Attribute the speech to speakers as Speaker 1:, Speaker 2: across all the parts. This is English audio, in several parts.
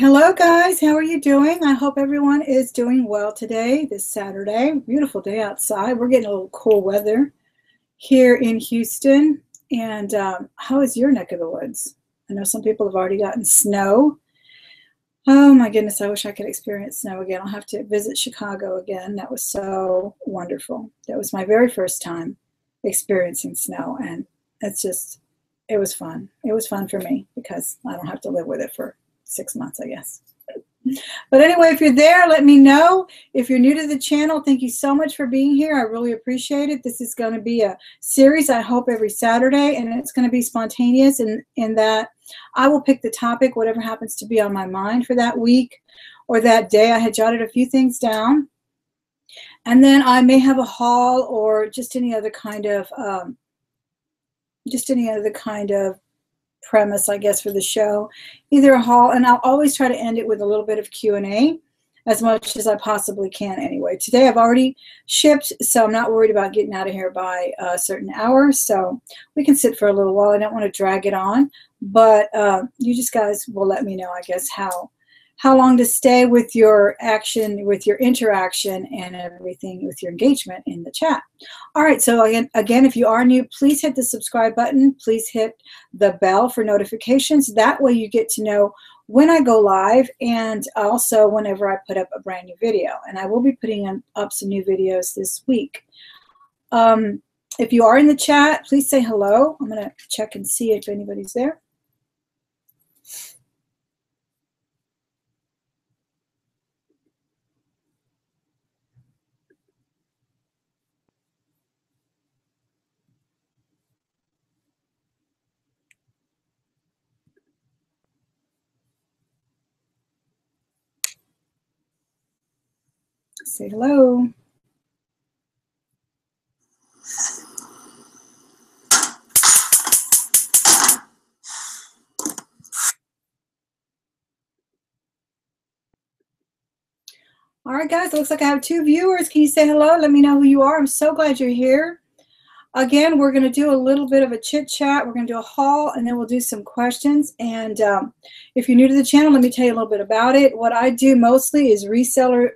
Speaker 1: Hello guys, how are you doing? I hope everyone is doing well today, this Saturday. Beautiful day outside. We're getting a little cool weather here in Houston. And how is your neck of the woods? I know some people have already gotten snow. Oh my goodness, I wish I could experience snow again. I'll have to visit Chicago again. That was so wonderful. That was my very first time experiencing snow, and it was fun. It was fun for me because I don't have to live with it for 6 months, I guess. But anyway, if you're there, let me know. If you're new to the channel, thank you so much for being here. I really appreciate it. This is going to be a series, I hope, every Saturday, and it's going to be spontaneous in that I will pick the topic, whatever happens to be on my mind for that week or that day. I had jotted a few things down, and then I may have a haul or just any other kind of premise, I guess, for the show, either a haul, and I'll always try to end it with a little bit of Q&A as much as I possibly can anyway. Today I've already shipped, so I'm not worried about getting out of here by a certain hour, so we can sit for a little while. I don't want to drag it on, but you just guys will let me know, I guess, how long to stay with your action, with your interaction and everything, with your engagement in the chat. All right, so again, if you are new, please hit the subscribe button. Please hit the bell for notifications. That way you get to know when I go live and also whenever I put up a brand new video. And I will be putting up some new videos this week. If you are in the chat, please say hello. I'm going to check and see if anybody's there. Say hello. All right, guys, it looks like I have 2 viewers. Can you say hello? Let me know who you are. I'm so glad you're here. Again, we're going to do a little bit of a chit chat. We're going to do a haul, and then we'll do some questions. And if you're new to the channel, let me tell you a little bit about it. What I do mostly is reseller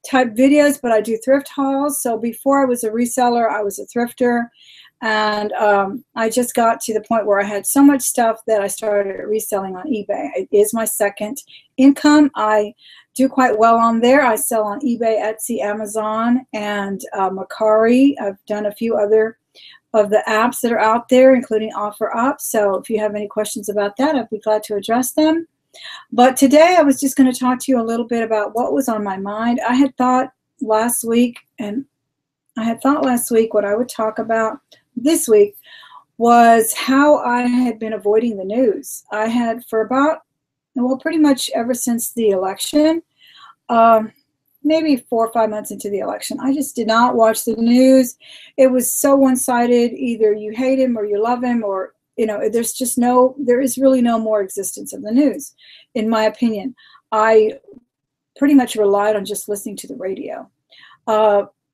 Speaker 1: type videos, but I do thrift hauls. So before I was a reseller, I was a thrifter. And I just got to the point where I had so much stuff that I started reselling on eBay. It is my second income. I do quite well on there. I sell on eBay, Etsy, Amazon, and Mercari. I've done a few other of the apps that are out there, including OfferUp. So if you have any questions about that, I'd be glad to address them. But today I was just going to talk to you a little bit about what was on my mind. I had thought last week what I would talk about this week was how I had been avoiding the news. I had for about, well, pretty much ever since the election, maybe 4 or 5 months into the election, I just did not watch the news. It was so one-sided. Either you hate him or you love him, or, you know, there is really no more existence of the news, in my opinion. I pretty much relied on just listening to the radio.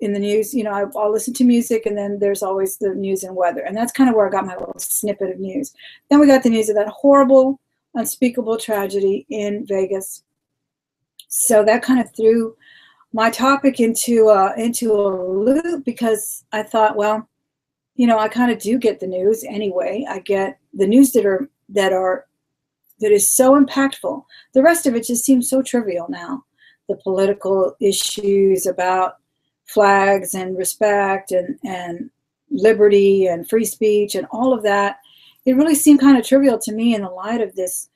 Speaker 1: In the news, you know, I'll listen to music, and then there's always the news and weather. And that's kind of where I got my little snippet of news. Then we got the news of that horrible, unspeakable tragedy in Vegas. So that kind of threw my topic into a loop, because I thought, well, you know, I kind of do get the news anyway. I get the news that is so impactful. The rest of it just seems so trivial now. The political issues about flags and respect and liberty and free speech and all of that, it really seemed kind of trivial to me in the light of this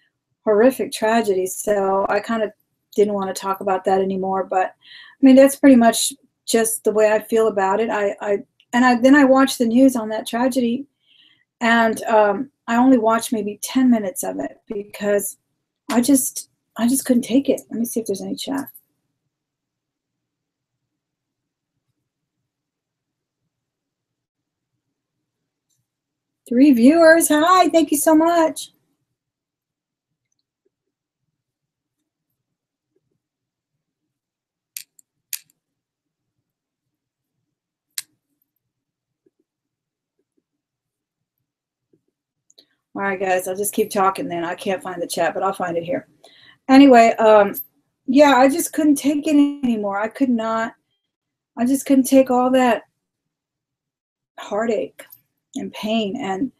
Speaker 1: horrific tragedy. So I kind of didn't want to talk about that anymore. But I mean, that's pretty much just the way I feel about it. Then I watched the news on that tragedy, and I only watched maybe 10 minutes of it because I just couldn't take it. Let me see if there's any chat. Three viewers. Hi, thank you so much. All right, guys, I'll just keep talking then. I can't find the chat, but I'll find it here. Anyway, yeah, I just couldn't take it anymore. I just couldn't take all that heartache and pain and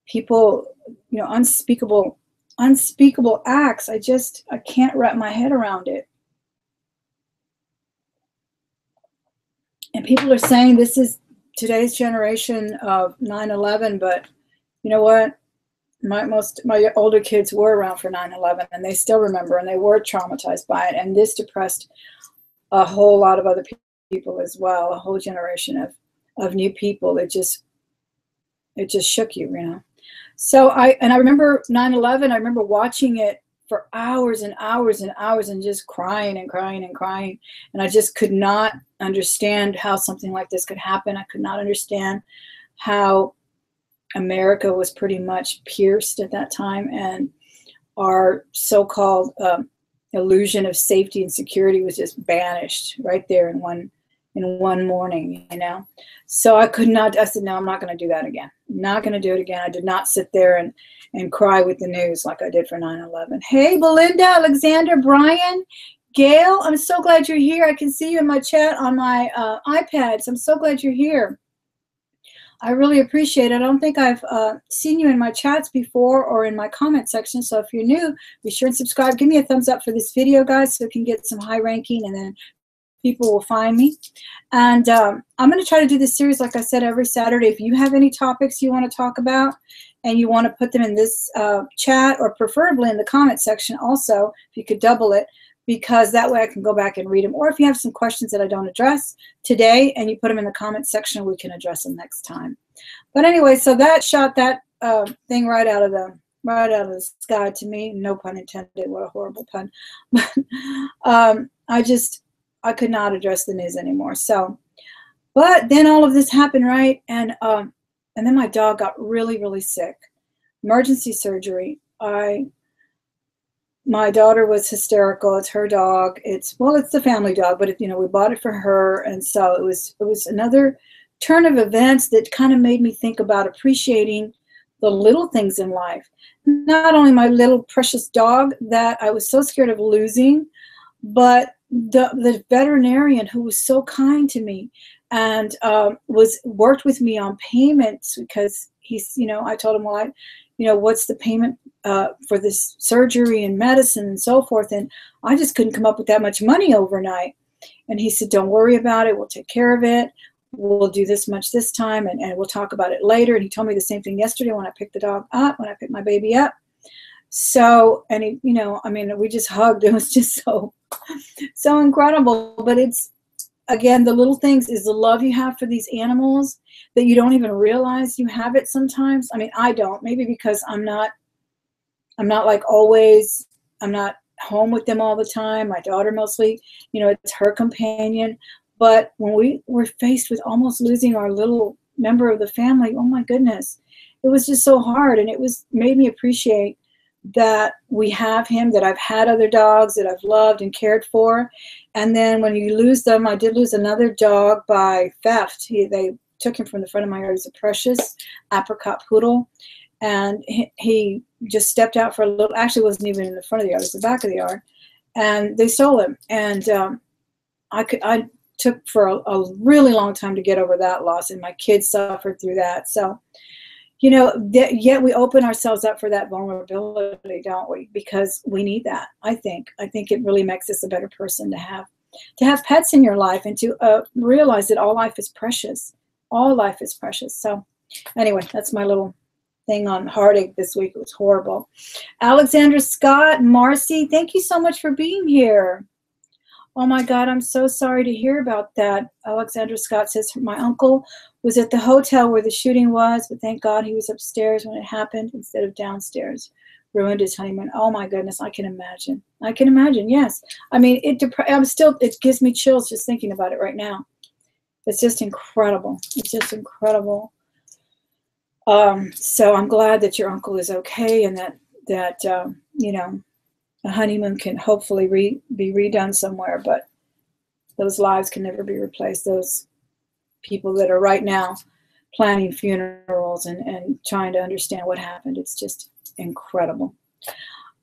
Speaker 1: people, you know, unspeakable acts. I can't wrap my head around it. And people are saying this is today's generation of 9/11, but you know what? My older kids were around for 9/11, and they still remember, and they were traumatized by it. And this depressed a whole lot of other people as well, a whole generation of new people. It just shook you, you know. So I remember 9/11. I remember watching it for hours and hours and hours and just crying and crying and crying. And I just could not understand how something like this could happen. I could not understand how America was pretty much pierced at that time, and our so-called illusion of safety and security was just banished right there in one morning, you know. So I said, no, I'm not going to do that again. I'm not going to do it again. I did not sit there and cry with the news like I did for 9/11. Hey, Belinda, Alexander, Brian, Gail, I'm so glad you're here. I can see you in my chat on my iPad, so I'm so glad you're here. I really appreciate it. I don't think I've seen you in my chats before or in my comment section, so if you're new, be sure and subscribe. Give me a thumbs up for this video, guys, so it can get some high ranking, and then people will find me. And I'm going to try to do this series, like I said, every Saturday. If you have any topics you want to talk about and you want to put them in this chat, or preferably in the comment section also, if you could double it, because that way I can go back and read them. Or if you have some questions that I don't address today and you put them in the comment section, we can address them next time. But anyway, so that shot that thing right out of the sky to me. No pun intended. What a horrible pun. But I could not address the news anymore. So, but then all of this happened, right? And then my dog got really, really sick. Emergency surgery. My daughter was hysterical. It's her dog. It's the family dog, but you know, we bought it for her, and so it was another turn of events that kind of made me think about appreciating the little things in life. Not only my little precious dog that I was so scared of losing, but the veterinarian who was so kind to me and worked with me on payments, because he's, you know, I told him, well, what's the payment for this surgery and medicine and so forth, and I just couldn't come up with that much money overnight. And he said, don't worry about it, we'll take care of it, we'll do this much this time, and we'll talk about it later. And he told me the same thing yesterday when I picked my baby up. So, and he, you know, I mean, we just hugged. It was just so incredible. But it's, again, the little things is the love you have for these animals that you don't even realize you have it sometimes. I mean, I don't, maybe because I'm not like always, I'm not home with them all the time. My daughter mostly, you know, it's her companion. But when we were faced with almost losing our little member of the family, oh my goodness, it was just so hard. And it made me appreciate that we have him, that I've had other dogs that I've loved and cared for. And then when you lose them, I did lose another dog by theft. They took him from the front of my yard. He was a precious apricot poodle. And he just stepped out for a little, actually wasn't even in the front of the yard, it was the back of the yard. And they stole him. And I took for a really long time to get over that loss, and my kids suffered through that. So, you know, yet we open ourselves up for that vulnerability, don't we? Because we need that. I think it really makes us a better person to have pets in your life, and to realize that all life is precious. All life is precious. So anyway, that's my little thing on heartache this week. It was horrible. Alexander Scott, Marcy, thank you so much for being here. Oh my God, I'm so sorry to hear about that. Alexander Scott says, my uncle was at the hotel where the shooting was, but thank God he was upstairs when it happened instead of downstairs. Ruined his honeymoon. Oh my goodness, I can imagine. I can imagine, yes. I mean, it gives me chills just thinking about it right now. It's just incredible. It's just incredible. So I'm glad that your uncle is okay, and that you know, the honeymoon can hopefully be redone somewhere, but those lives can never be replaced. Those people that are right now planning funerals and trying to understand what happened, it's just incredible.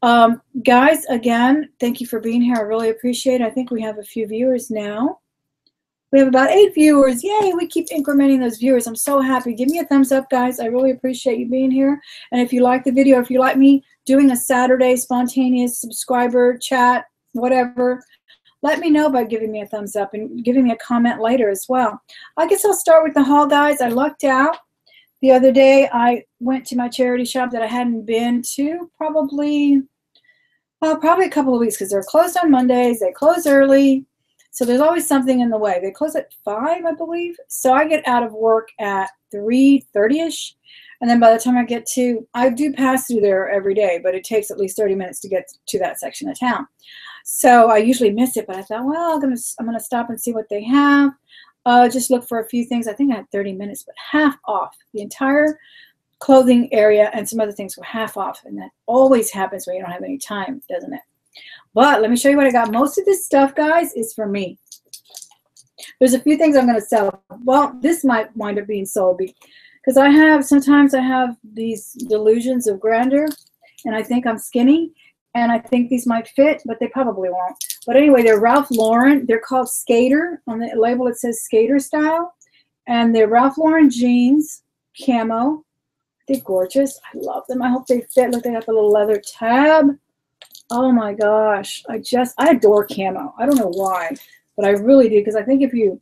Speaker 1: Guys, again, thank you for being here. I really appreciate it. I think we have a few viewers now. We have about 8 viewers. Yay, we keep incrementing those viewers. I'm so happy. Give me a thumbs up, guys. I really appreciate you being here. And if you like the video, if you like me doing a Saturday spontaneous subscriber chat, whatever, let me know by giving me a thumbs up and giving me a comment later as well. I guess I'll start with the haul, guys. I lucked out. The other day, I went to my charity shop that I hadn't been to probably a couple of weeks because they're closed on Mondays. They close early. So there's always something in the way. They close at 5, I believe. So I get out of work at 3:30ish. And then by the time I do pass through there every day, but it takes at least 30 minutes to get to that section of town. So I usually miss it, but I thought, well, I'm gonna stop and see what they have. Just look for a few things. I think I had 30 minutes, but half off. The entire clothing area and some other things were half off. And that always happens when you don't have any time, doesn't it? But let me show you what I got. Most of this stuff, guys, is for me. There's a few things I'm going to sell. Well, this might wind up being sold because sometimes I have these delusions of grandeur, and I think I'm skinny, and I think these might fit, but they probably won't. But anyway, they're Ralph Lauren. They're called Skater. On the label, it says Skater style, and they're Ralph Lauren jeans, camo. They're gorgeous. I love them. I hope they fit. Look, they got the little leather tab. Oh my gosh, I adore camo. I don't know why, but I really do, because I think if you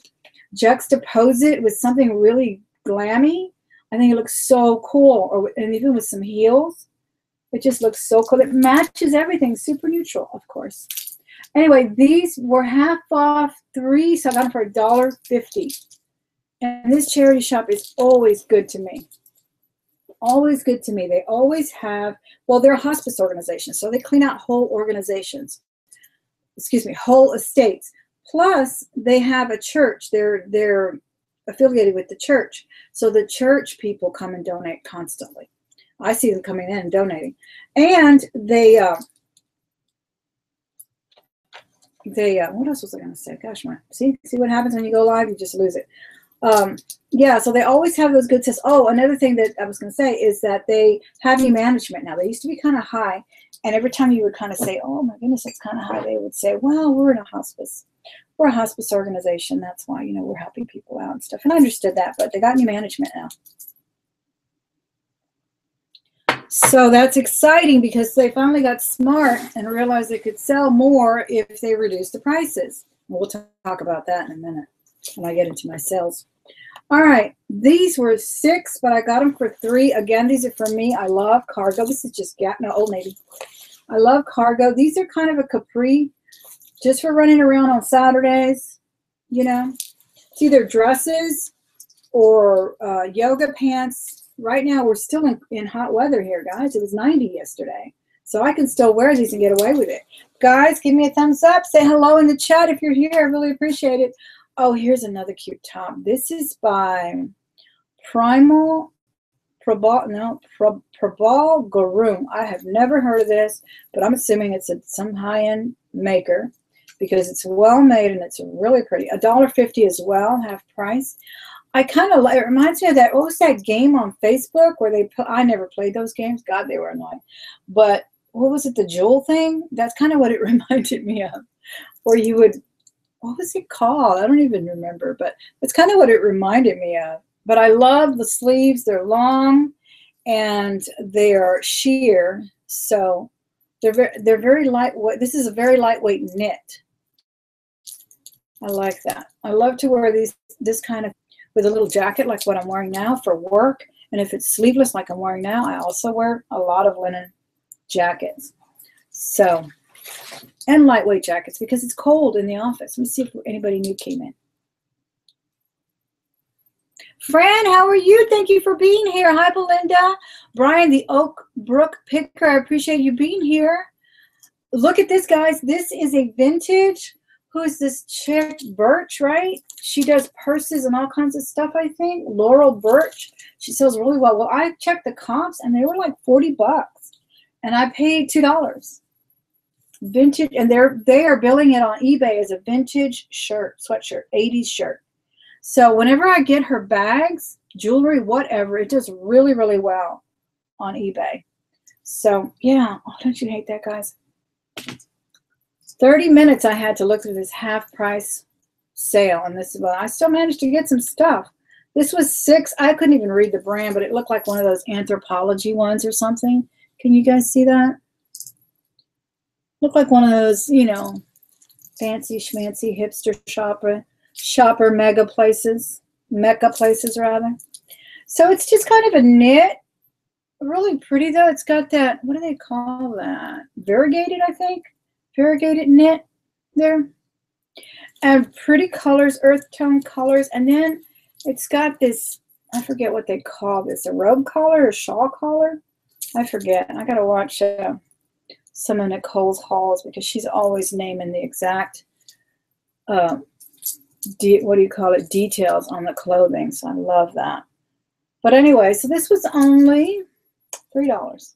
Speaker 1: juxtapose it with something really glammy, I think it looks so cool. And even with some heels, it just looks so cool. It matches everything. Super neutral, of course. Anyway, these were half off 3, so I got them for $1.50. And this charity shop is always good to me. Always good to me. They always have, well, they're a hospice organization, so they clean out whole organizations. Excuse me, whole estates. Plus, they have a church. They're affiliated with the church. So the church people come and donate constantly. I see them coming in and donating. And they what else was I going to say? Gosh, see what happens when you go live? You just lose it. Yeah, so they always have those good sales. Oh, another thing that I was going to say is that they have new management now. They used to be kind of high, and every time you would kind of say, oh my goodness, it's kind of high, they would say, well, we're in a hospice. We're a hospice organization. That's why, we're helping people out and stuff. And I understood that, but they got new management now. So that's exciting because they finally got smart and realized they could sell more if they reduced the prices. We'll talk about that in a minute when I get into my sales. All right, these were 6, but I got them for 3. Again, these are for me. I love cargo. This is just Old Navy. I love cargo. These are kind of a capri, just for running around on Saturdays. It's either dresses or yoga pants. Right now, we're still in hot weather here, guys. It was 90 yesterday, so I can still wear these and get away with it. Guys, give me a thumbs up. Say hello in the chat if you're here. I really appreciate it. Oh, here's another cute top. This is by Primal Pro Bono. I have never heard of this, but I'm assuming it's some high-end maker because it's well made and it's really pretty. $1.50 as well, half price. It reminds me of what was that game on Facebook where I never played those games. God, they were annoying. But what was it, the jewel thing? That's kind of what it reminded me of, where you would, what was it called? I don't even remember, but it's kind of what it reminded me of. But I love the sleeves. They're long and they are sheer. So they're very lightweight. This is a very lightweight knit. I like that. I love to wear this kind of with a little jacket like what I'm wearing now for work. And if it's sleeveless like I'm wearing now, I also wear a lot of linen jackets. So, and lightweight jackets because it's cold in the office. Let me see if anybody new came in. Fran, how are you? Thank you for being here. Hi, Belinda. Brian, the Oak Brook Picker, I appreciate you being here. Look at this, guys. This is a vintage. Who is this chick? Birch, right? She does purses and all kinds of stuff, I think. Laurel Birch. She sells really well. Well, I checked the comps, and they were like 40 bucks. And I paid $2. Vintage, and they are billing it on eBay as a vintage sweatshirt, 80s shirt. So whenever I get her bags, jewelry, whatever, it does really, really well on eBay. So yeah, oh, don't you hate that, guys? 30 minutes I had to look through this half price sale, and this is, well, I still managed to get some stuff. This was $6. I couldn't even read the brand, but it looked like one of those Anthropology ones or something. Can you guys see that? Looked like one of those, you know, fancy schmancy hipster shopper mega places rather. So it's just kind of a knit. Really pretty though. It's got that, what do they call that? Variegated, I think. Variegated knit there. And pretty colors, earth tone colors. And then it's got this, I forget what they call this, a robe collar or shawl collar? I forget. I got to watch some of Nicole's hauls because she's always naming the exact, what do you call it, details on the clothing. So I love that. But anyway, so this was only $3.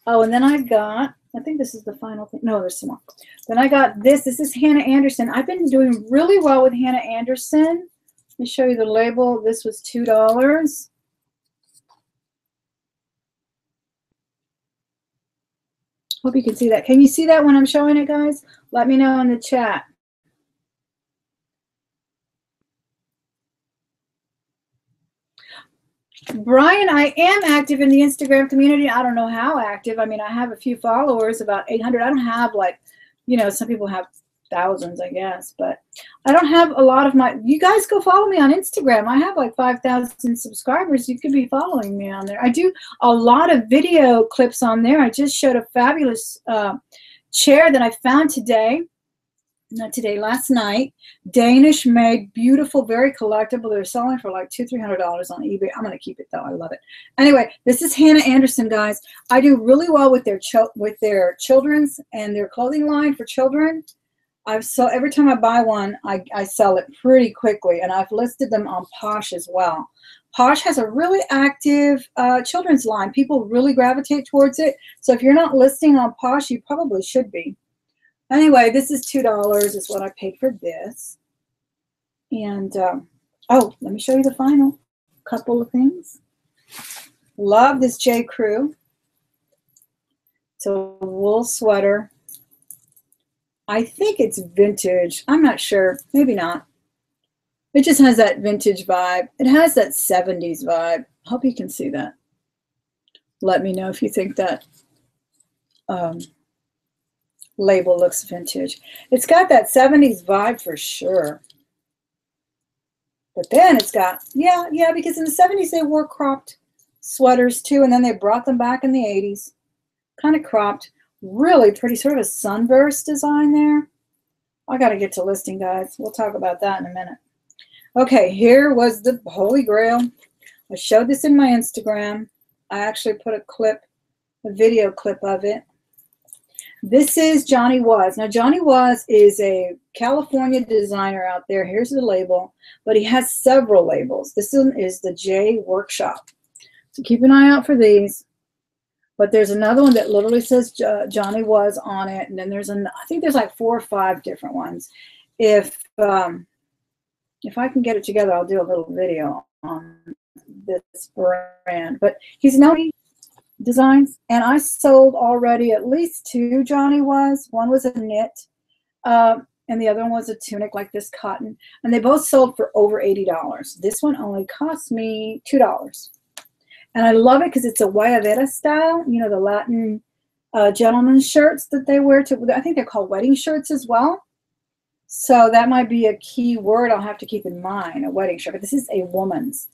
Speaker 1: Oh, and then I got, I think this is the final thing. No, there's some more. Then I got this. This is Hannah Anderson. I've been doing really well with Hannah Anderson. Let me show you the label. This was $2. Hope you can see that. Can you see that when I'm showing it, guys? Let me know in the chat. Brian, I am active in the Instagram community. I don't know how active. I mean, I have a few followers, about 800. I don't have, like, you know, some people have thousands, I guess, but I don't have a lot of my, you guys go follow me on Instagram. I have like 5,000 subscribers. You could be following me on there. I do a lot of video clips on there. I just showed a fabulous chair that I found today. Not today, last night. Danish Made, beautiful, very collectible. They're selling for like $200-300 on eBay. I'm gonna keep it though. I love it. Anyway, this is Hannah Anderson, guys. I do really well with their children's and their clothing line for children. So every time I buy one, I sell it pretty quickly, and I've listed them on Posh as well. Posh has a really active children's line. People really gravitate towards it. So if you're not listing on Posh, you probably should be. Anyway, this is $2 is what I paid for this. And, oh, let me show you the final couple of things. Love this J. Crew. It's a wool sweater. I think it's vintage. I'm not sure. Maybe not. It just has that vintage vibe. It has that 70s vibe. Hope you can see that. Let me know if you think that label looks vintage. It's got that 70s vibe for sure. But then it's got, yeah, because in the 70s they wore cropped sweaters too, and then they brought them back in the 80s. Kind of cropped. Really pretty, sort of a sunburst design there. I got to get to listing, guys. We'll talk about that in a minute. Okay, here was the Holy Grail. I showed this in my Instagram. I actually put a video clip of it. This is Johnny Was. Now, Johnny Was is a California designer out there. Here's the label, but he has several labels. This one is the J Workshop. So keep an eye out for these. But there's another one that literally says Johnny Was on it, and then there's I think there's like 4 or 5 different ones. If I can get it together, I'll do a little video on this brand. But he's known designs, and I sold already at least 2 Johnny Was. One was a knit, and the other one was a tunic like this cotton, and they both sold for over $80. This one only cost me $2. And I love it because it's a Guayabera style, you know, the Latin gentlemen's shirts that they wear to, I think they're called wedding shirts as well. So that might be a key word I'll have to keep in mind, a wedding shirt. But this is a woman's.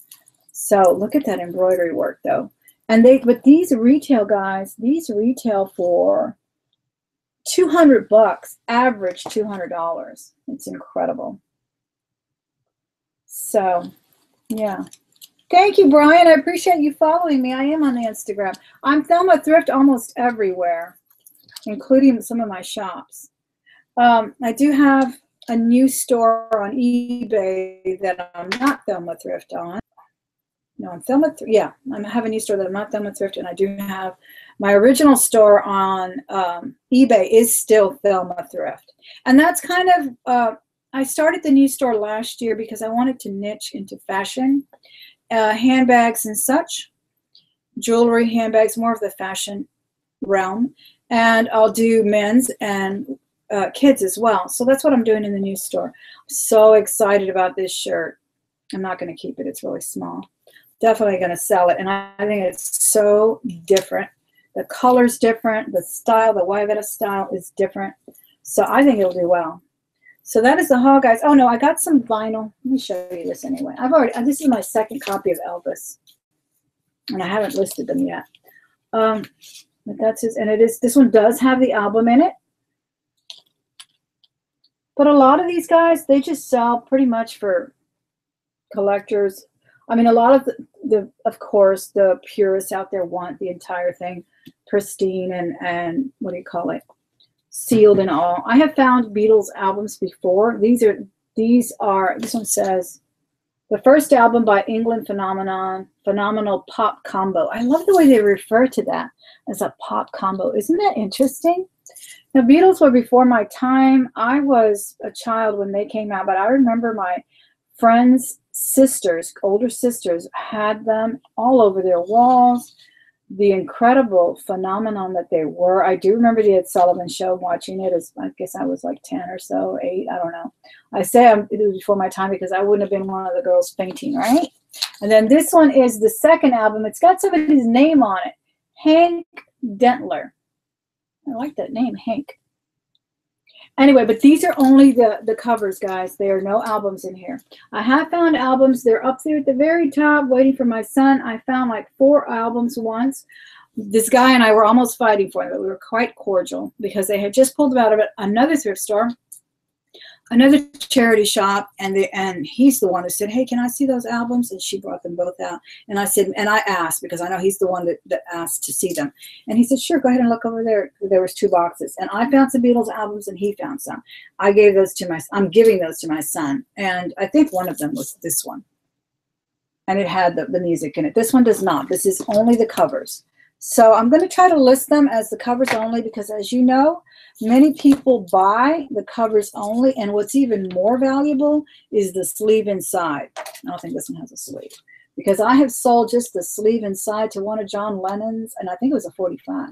Speaker 1: So look at that embroidery work though. And but these retail, guys, these retail for $200, average $200. It's incredible. So, yeah. Thank you, Brian. I appreciate you following me. I am on the Instagram. I'm Thelma Thrift almost everywhere, including some of my shops. I do have a new store on eBay that I'm not Thelma Thrift on. No, I'm Thelma. Yeah, I have a new store that I'm not Thelma Thrift, and I do have my original store on eBay is still Thelma Thrift, and that's kind of. I started the new store last year because I wanted to niche into fashion, handbags and such, jewelry, handbags, more of the fashion realm. And I'll do men's and kids as well. So that's what I'm doing in the new store. I'm so excited about this shirt. I'm not going to keep it. It's really small. Definitely going to sell it. And I think it's so different. The color's different. The style, the Wayvetta style is different. So I think it'll do well. So that is the haul, guys. Oh, no, I got some vinyl. Let me show you this anyway. This is my second copy of Elvis. And I haven't listed them yet. But that's his, and this one does have the album in it. But a lot of these guys, they just sell pretty much for collectors. I mean, a lot of of course, the purists out there want the entire thing pristine and what do you call it? Sealed and all. I have found Beatles albums before. This one says, the first album by England Phenomenal Pop Combo. I love the way they refer to that as a pop combo. Isn't that interesting? Now, Beatles were before my time. I was a child when they came out, but I remember my friends' sisters, older sisters, had them all over their walls. The incredible phenomenon that they were. I do remember the Ed Sullivan Show, watching it as, I guess I was like 10 or so, 8, I don't know. I say it was before my time because I wouldn't have been one of the girls fainting, right? And then this one is the second album. It's got somebody's name on it, Hank Dentler. I like that name, Hank. Anyway, but these are only the covers, guys. There are no albums in here. I have found albums. They're up there at the very top waiting for my son. I found like 4 albums once. This guy and I were almost fighting for them, but we were quite cordial because they had just pulled out of another thrift store, another charity shop, and he's the one who said, hey, can I see those albums? And she brought them both out. And I said, and I asked, because I know he's the one that asked to see them. And he said, sure, go ahead and look over there. There was 2 boxes. And I found some Beatles albums and he found some. I'm giving those to my son. And I think one of them was this one. And it had the music in it. This one does not. This is only the covers. So I'm going to try to list them as the covers only because, as you know, many people buy the covers only, and what's even more valuable is the sleeve inside. I don't think this one has a sleeve because I have sold just the sleeve inside to one of John Lennon's, and I think it was a 45,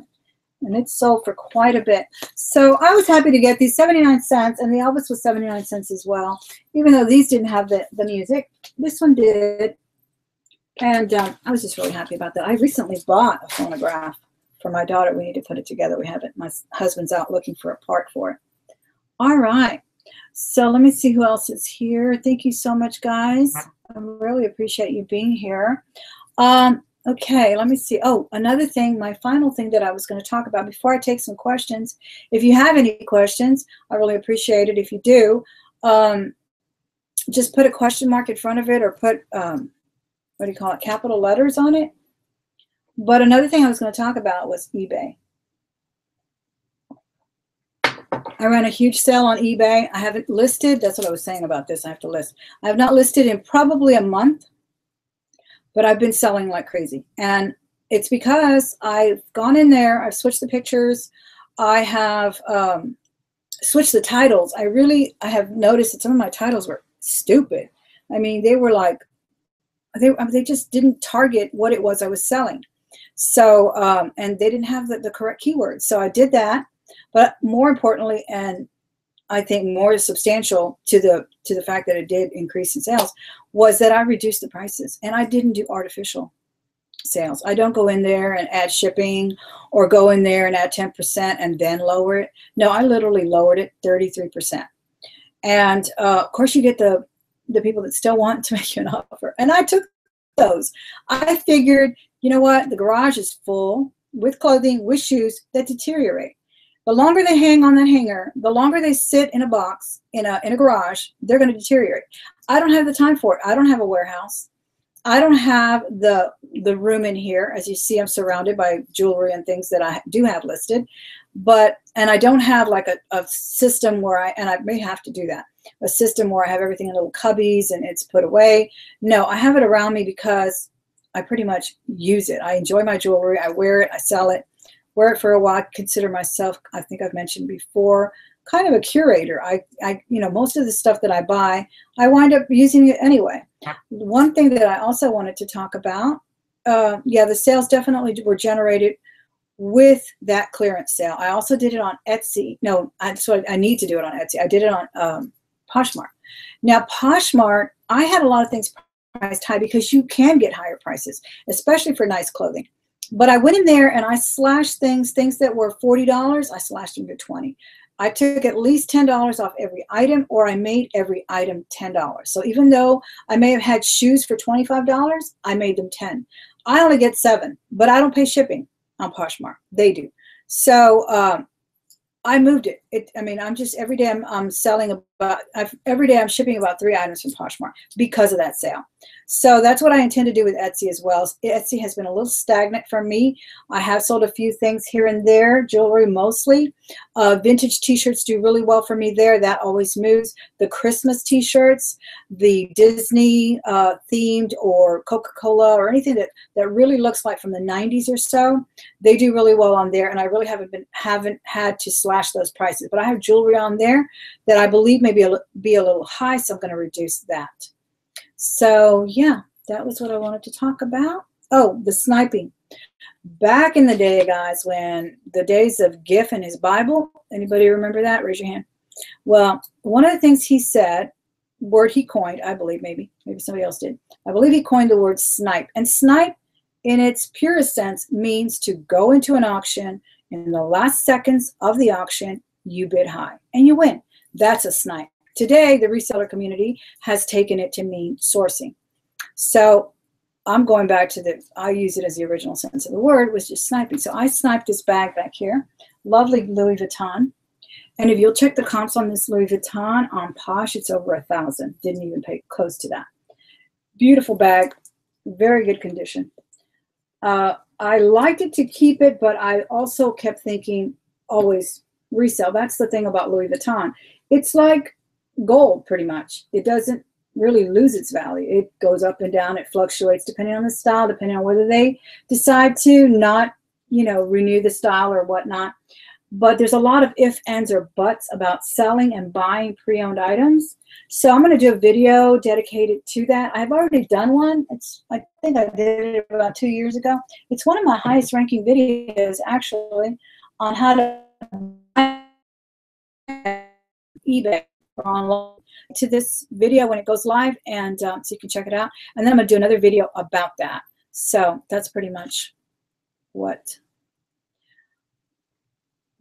Speaker 1: and it sold for quite a bit. So I was happy to get these 79 cents, and the Elvis was 79 cents as well, even though these didn't have the music. This one did. And I was just really happy about that. I recently bought a phonograph for my daughter. We need to put it together. We have it. My husband's out looking for a part for it. All right. So let me see who else is here. Thank you so much, guys. I really appreciate you being here. Okay, let me see. Oh, another thing, my final thing that I was going to talk about before I take some questions. If you have any questions, I really appreciate it. If you do, just put a question mark in front of it or put... what do you call it, capital letters on it. But another thing I was going to talk about was eBay. I ran a huge sale on eBay. I haven't listed. That's what I was saying about this. I have to list. I have not listed in probably a month, but I've been selling like crazy. And it's because I've gone in there. I've switched the pictures. I have switched the titles. I have noticed that some of my titles were stupid. I mean, they were like, they just didn't target what it was I was selling. So, and they didn't have the correct keywords. So I did that. But more importantly, and I think more substantial to the fact that it did increase in sales, was that I reduced the prices. And I didn't do artificial sales. I don't go in there and add shipping or go in there and add 10% and then lower it. No, I literally lowered it 33%. And of course, you get the people that still want to make you an offer. And I took those. I figured, you know what? The garage is full with clothing, with shoes that deteriorate. The longer they hang on that hanger, the longer they sit in a box, in a garage, they're going to deteriorate. I don't have the time for it. I don't have a warehouse. I don't have the room in here. As you see, I'm surrounded by jewelry and things that I do have listed. And I don't have like a system where and I may have to do that, a system where I have everything in little cubbies and it's put away. No, I have it around me because I pretty much use it. I enjoy my jewelry. I wear it. I sell it. Wear it for a while. I consider myself, I think I've mentioned before, kind of a curator. Most of the stuff that I buy, I wind up using it anyway. One thing that I also wanted to talk about yeah, the sales definitely were generated with that clearance sale. I also did it on Etsy. No, that's what I need to do it on Etsy. I did it on Poshmark. Now, Poshmark, I had a lot of things priced high because you can get higher prices, especially for nice clothing. But I went in there and I slashed things that were $40, I slashed them to $20. I took at least $10 off every item, or I made every item $10. So even though I may have had shoes for $25, I made them $10. I only get $7, but I don't pay shipping on Poshmark. They do. So I moved it. I mean, I'm just every day I'm selling about every day I'm shipping about 3 items from Poshmark because of that sale. So that's what I intend to do with Etsy as well. Etsy has been a little stagnant for me. I have sold a few things here and there, jewelry mostly. Vintage t-shirts do really well for me there. That always moves. The Christmas t-shirts, the Disney themed or Coca-Cola or anything that really looks like from the 90s or so, they do really well on there. And I really haven't had to slash those prices. But I have jewelry on there that I believe may be a little high, so I'm going to reduce that. So yeah, that was what I wanted to talk about. Oh, the sniping. Back in the day, guys, when the days of Giff and his Bible, anybody remember that? Raise your hand. Well, one of the things he said, word he coined, I believe, maybe somebody else did. I believe he coined the word snipe. And snipe, in its purest sense, means to go into an auction. In the last seconds of the auction, you bid high and you win. That's a snipe. Today, the reseller community has taken it to mean sourcing. So I'm going back to I use it as the original sense of the word, was just sniping. So I sniped this bag back here, lovely Louis Vuitton. And if you'll check the comps on this Louis Vuitton on Posh, it's over 1,000. Didn't even pay close to that. Beautiful bag, very good condition. I liked it to keep it, but I also kept thinking always resell. That's the thing about Louis Vuitton. It's like gold, pretty much. It doesn't really lose its value. It goes up and down. It fluctuates depending on the style, depending on whether they decide to not, renew the style or whatnot. But there's a lot of ifs, ands, or buts about selling and buying pre-owned items. So I'm going to do a video dedicated to that. I've already done one. I think I did it about 2 years ago. It's one of my highest ranking videos, actually, on how to buy eBay or online. To this video when it goes live, and so you can check it out. And then I'm going to do another video about that. So that's pretty much what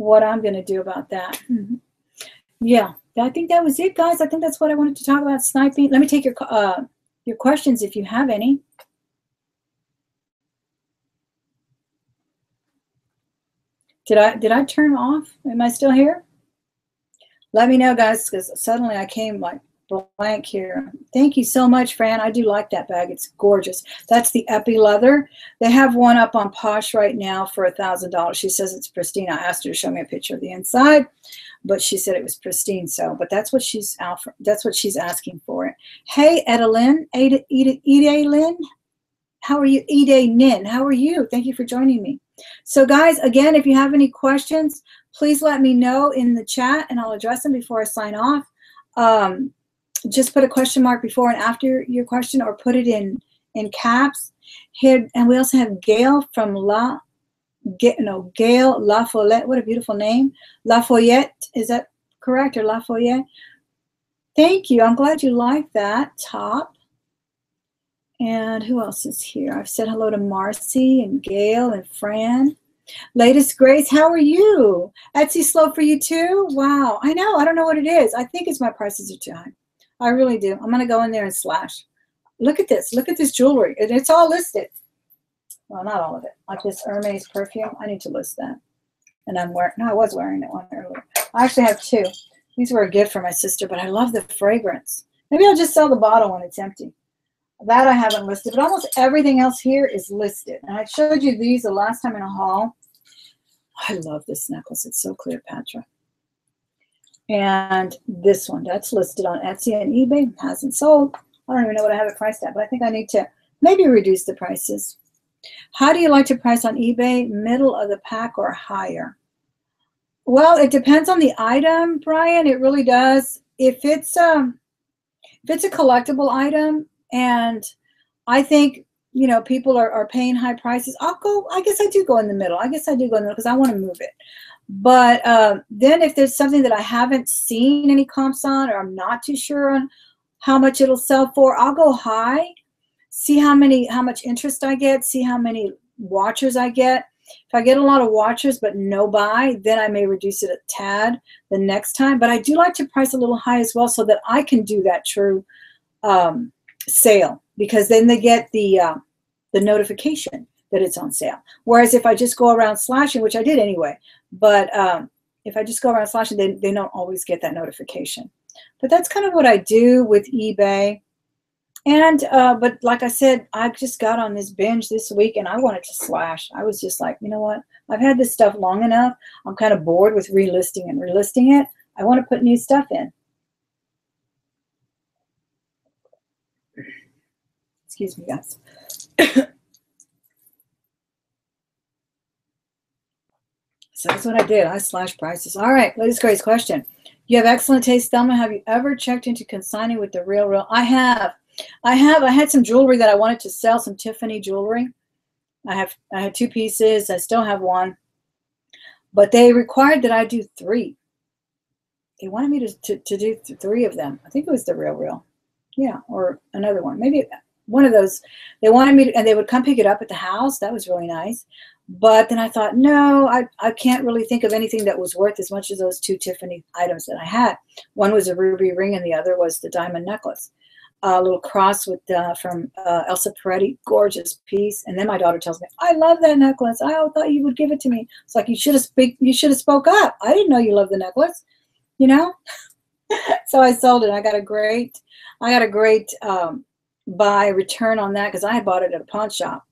Speaker 1: I'm going to do about that. Yeah, I think that was it, guys. I think that's what I wanted to talk about, sniping. Let me take your questions if you have any. Did I turn off? Am I still here? Let me know, guys, because suddenly I came like blank here. Thank you so much, Fran. I do like that bag. It's gorgeous. That's the Epi leather. They have one up on Posh right now for $1,000. She says it's pristine. I asked her to show me a picture of the inside, but she said it was pristine. So, but that's what she's out for. That's what she's asking for it. Hey, Edelyn, Ida Lynn. How are you? Ida Nin. How are you? Thank you for joining me. So, guys, again, if you have any questions, please let me know in the chat, and I'll address them before I sign off. Just put a question mark before and after your question, or put it in caps. Here, and we also have Gail from Gail La Follette. What a beautiful name. Lafayette, is that correct, or Lafayette? Thank you. I'm glad you like that top. And who else is here? I've said hello to Marcy and Gail and Fran. Latest Grace, how are you? Etsy slow for you too? Wow, I know. I don't know what it is. I think it's my prices are too high. I really do. I'm going to go in there and slash. Look at this. Look at this jewelry. It's all listed. Well, not all of it. Like this Hermes perfume. I need to list that. And I was wearing that one earlier. I actually have two. These were a gift for my sister, but I love the fragrance. Maybe I'll just sell the bottle when it's empty. That I haven't listed, but almost everything else here is listed. And I showed you these the last time in a haul. I love this necklace. It's so Cleopatra. And this one, that's listed on Etsy and eBay. Hasn't sold. I don't even know what I have it priced at, but I think I need to maybe reduce the prices. How do you like to price on eBay? Middle of the pack or higher? Well, it depends on the item, Brian. It really does. If it's a collectible item, and I think you know, people are paying high prices, I'll go, I guess I do go in the middle. I guess I do go in the middle because I want to move it. But then if there's something that I haven't seen any comps on, or I'm not too sure on how much it'll sell for, I'll go high, see how much interest I get, see how many watchers I get. If I get a lot of watchers but no buy, then I may reduce it a tad the next time. But I do like to price a little high as well so that I can do that true sale, because then they get the notification that it's on sale. Whereas if I just go around slashing, which I did anyway, but if I just go around slashing, they don't always get that notification. But that's kind of what I do with eBay. And but like I said, I just got on this binge this week and I wanted to slash. I was just like, you know what? I've had this stuff long enough. I'm kind of bored with relisting and relisting it. I want to put new stuff in. Excuse me, guys. So that's what I did. I slashed prices. All right, latest crazy question. You have excellent taste, Thelma. Have you ever checked into consigning with the Real? I have. I had some jewelry that I wanted to sell, some Tiffany jewelry. I had 2 pieces. I still have 1. But they required that I do 3. They wanted me to do 3 of them. I think it was the Real. Yeah, or another one. Maybe one of those. They wanted me to, and they would come pick it up at the house. That was really nice. But then I thought, no, I can't really think of anything that was worth as much as those 2 Tiffany items that I had. One was a ruby ring and the other was the diamond necklace. A little cross with from Elsa Peretti, gorgeous piece. And then my daughter tells me, I love that necklace. I thought you would give it to me. It's like, you should have spoke up. I didn't know you loved the necklace, you know? So I sold it. I got a great buy return on that because I had bought it at a pawn shop.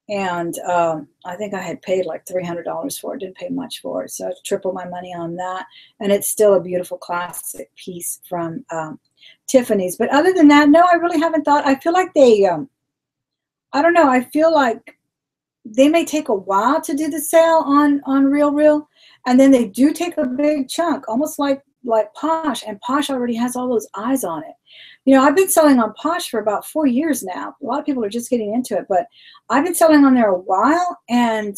Speaker 1: And I think I had paid like $300 for it. Didn't pay much for it. So I tripled my money on that. And it's still a beautiful classic piece from Tiffany's. But other than that, no, I really haven't thought. I feel like they, I don't know. I feel like they may take a while to do the sale on Real. And then they do take a big chunk, almost like Posh. And Posh already has all those eyes on it. You know, I've been selling on Posh for about 4 years now. A lot of people are just getting into it, but I've been selling on there a while, and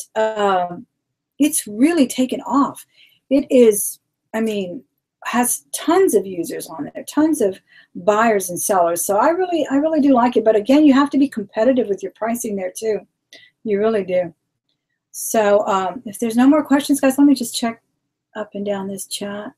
Speaker 1: it's really taken off. It is, I mean, has tons of users on there, tons of buyers and sellers. So I really do like it. But again, you have to be competitive with your pricing there too. You really do. So if there's no more questions, guys, let me just check up and down this chat.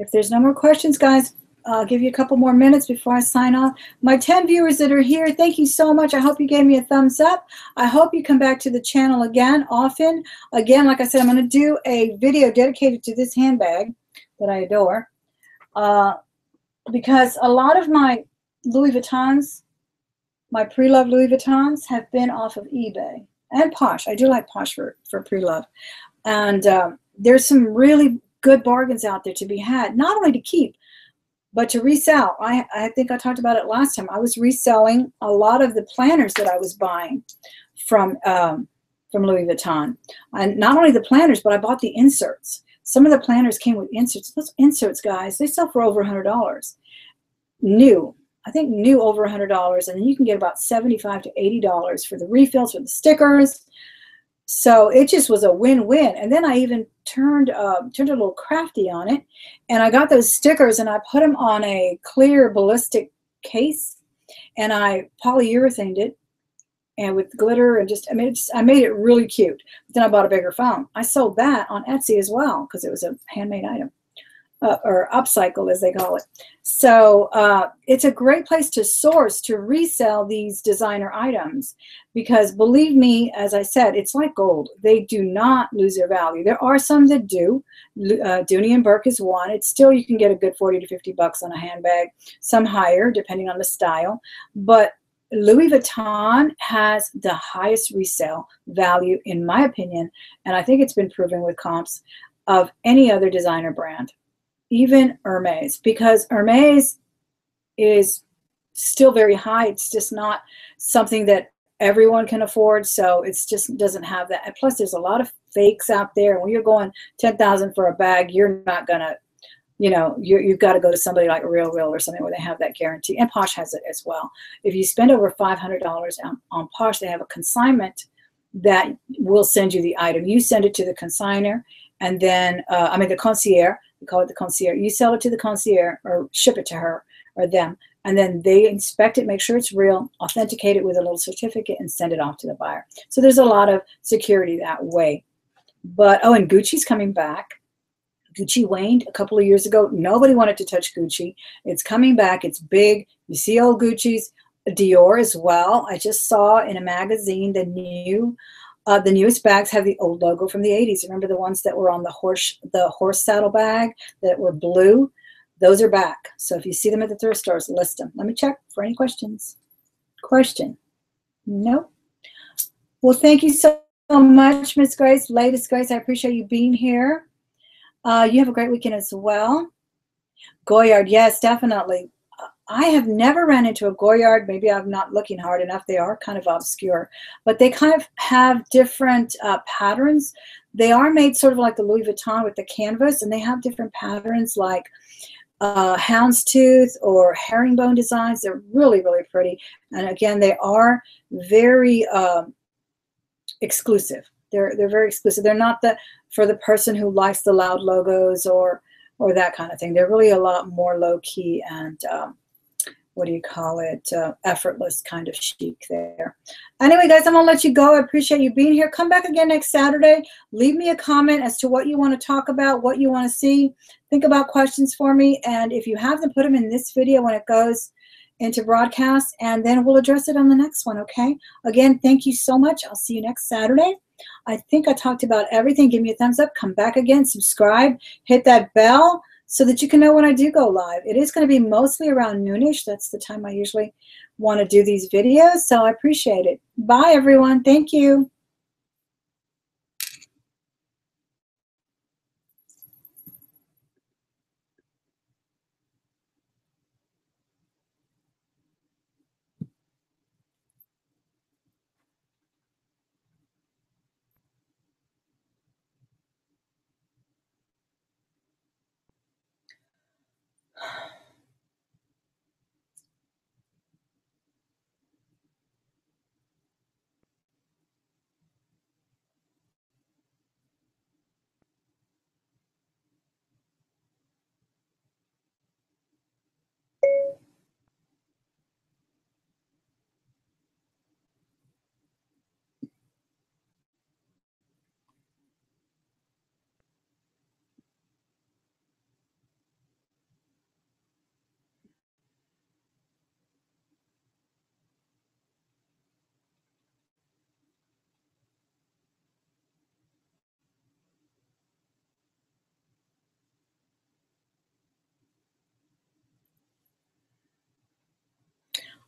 Speaker 1: If there's no more questions, guys, I'll give you a couple more minutes before I sign off. My 10 viewers that are here, thank you so much. I hope you gave me a thumbs up. I hope you come back to the channel again often. Again, like I said, I'm going to do a video dedicated to this handbag that I adore, because a lot of my Louis Vuittons, my pre-loved Louis Vuittons, have been off of eBay and Posh. I do like Posh for pre-love. And there's some really good bargains out there to be had, not only to keep, but to resell. I think I talked about it last time. I was reselling a lot of the planners that I was buying from Louis Vuitton. And not only the planners, but I bought the inserts. Some of the planners came with inserts. Those inserts, guys, they sell for over $100. New. I think new over $100. And then you can get about $75 to $80 for the refills, for the stickers. So it just was a win-win. And then I even turned a little crafty on it. And I got those stickers and I put them on a clear ballistic case. And I polyurethaned it and with glitter and just, I made it really cute. But then I bought a bigger phone. I sold that on Etsy as well because it was a handmade item. Or upcycle, as they call it. So it's a great place to source, to resell these designer items, because believe me, as I said, it's like gold. They do not lose their value. There are some that do. Dooney and Burke is one. It's still, you can get a good 40 to 50 bucks on a handbag, some higher depending on the style. But Louis Vuitton has the highest resale value, in my opinion, and I think it's been proven with comps, of any other designer brand. Even Hermes, because Hermes is still very high. It's just not something that everyone can afford. So it's just doesn't have that. And plus, there's a lot of fakes out there. When you're going 10,000 for a bag, you're not gonna, you know, you've got to go to somebody like Real or something where they have that guarantee. And Posh has it as well. If you spend over $500 on Posh, they have a consignment that will send you the item. You send it to the consignor, and then, the concierge, we call it the concierge. You sell it to the concierge or ship it to her or them, and then they inspect it, make sure it's real, authenticate it with a little certificate, and send it off to the buyer. So there's a lot of security that way. But, oh, and Gucci's coming back. Gucci waned a couple of years ago. Nobody wanted to touch Gucci. It's coming back. It's big. You see old Gucci's. Dior as well. I just saw in a magazine the newest bags have the old logo from the 80s. Remember the ones that were on the horse saddle bag that were blue? Those are back. So if you see them at the thrift stores, list them. Let me check for any questions. Question? No? Well, thank you so much, Miss Grace. Latest Grace, I appreciate you being here. You have a great weekend as well. Goyard, yes, definitely. I have never ran into a Goyard. Maybe I'm not looking hard enough. They are kind of obscure, but they kind of have different patterns. They are made sort of like the Louis Vuitton with the canvas, and they have different patterns like houndstooth or herringbone designs. They're really, really pretty. And again, they are very exclusive. They're very exclusive. They're not for the person who likes the loud logos or that kind of thing. They're really a lot more low key and effortless kind of chic there. Anyway, guys, I'm gonna let you go. I appreciate you being here. Come back again next Saturday. Leave me a comment as to what you want to talk about, what you want to see. Think about questions for me, and if you have them, put them in this video when it goes into broadcast, and then we'll address it on the next one, okay? Again, thank you so much. I'll see you next Saturday. I think I talked about everything. Give me a thumbs up. Come back again. Subscribe. Hit that bell so that you can know when I do go live. It is going to be mostly around noonish. That's the time I usually want to do these videos, so I appreciate it. Bye, everyone. Thank you.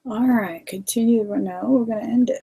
Speaker 1: All right, continue. No, we're going to end it.